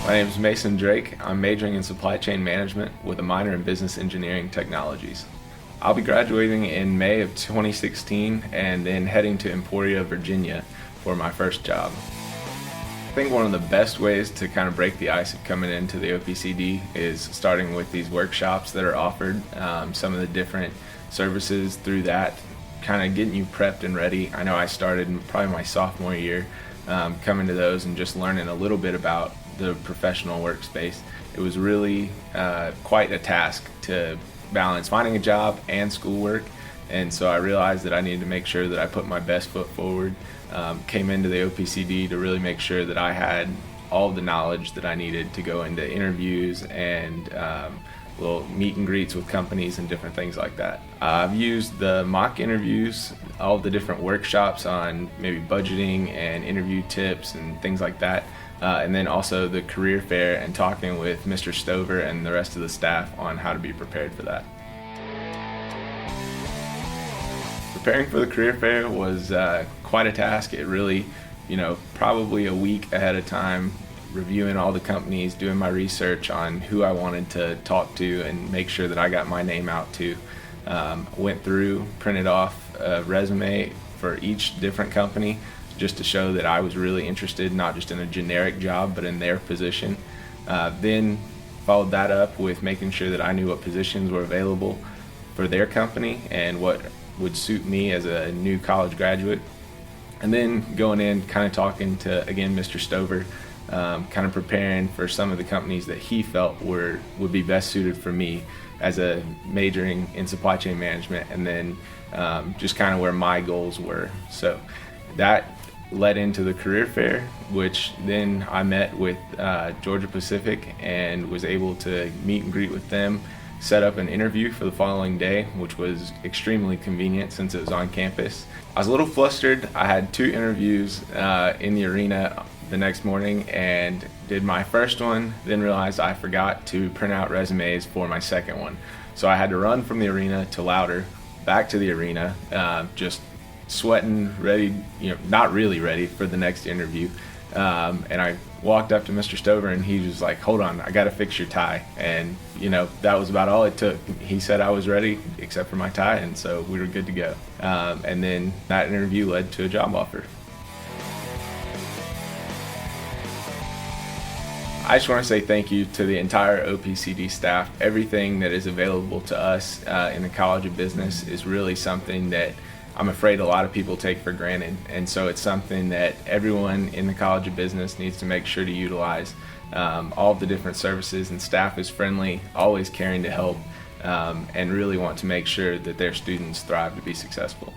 My name is Mason Drake. I'm majoring in supply chain management with a minor in business engineering technologies. I'll be graduating in May of 2016 and then heading to Emporia, Virginia for my first job. I think one of the best ways to kind of break the ice of coming into the OPCD is starting with these workshops that are offered, some of the different services through that, kind of getting you prepped and ready. I know I started in probably my sophomore year coming to those and just learning a little bit about the professional workspace. It was really quite a task to balance finding a job and schoolwork, and so I realized that I needed to make sure that I put my best foot forward. Came into the OPCD to really make sure that I had all the knowledge that I needed to go into interviews and little meet and greets with companies and different things like that. I've used the mock interviews, all the different workshops on maybe budgeting and interview tips and things like that. And then also the career fair and talking with Mr. Stover and the rest of the staff on how to be prepared for that. Preparing for the career fair was quite a task. It really, probably a week ahead of time, reviewing all the companies, doing my research on who I wanted to talk to and make sure that I got my name out to. Went through, printed off a resume for each different company just to show that I was really interested, not just in a generic job, but in their position. Then followed that up with making sure that I knew what positions were available for their company and what would suit me as a new college graduate. And then going in, kind of talking to, again, Mr. Stover, kind of preparing for some of the companies that he felt would be best suited for me as a majoring in supply chain management, and then just kind of where my goals were. So that led into the career fair, which then I met with Georgia Pacific and was able to meet and greet with them, set up an interview for the following day, which was extremely convenient since it was on campus. I was a little flustered. I had 2 interviews in the arena the next morning and did my first one, then realized I forgot to print out resumes for my second one. So I had to run from the arena to Louder, back to the arena, just sweating, ready, not really ready for the next interview. And I walked up to Mr. Stover and he was like, "Hold on, I gotta fix your tie." And that was about all it took. He said I was ready except for my tie, and so we were good to go. And then that interview led to a job offer. I just want to say thank you to the entire OPCD staff. Everything that is available to us in the College of Business is really something that I'm afraid a lot of people take for granted, and so it's something that everyone in the College of Business needs to make sure to utilize. All of the different services, and staff is friendly, always caring to help, and really want to make sure that their students thrive to be successful.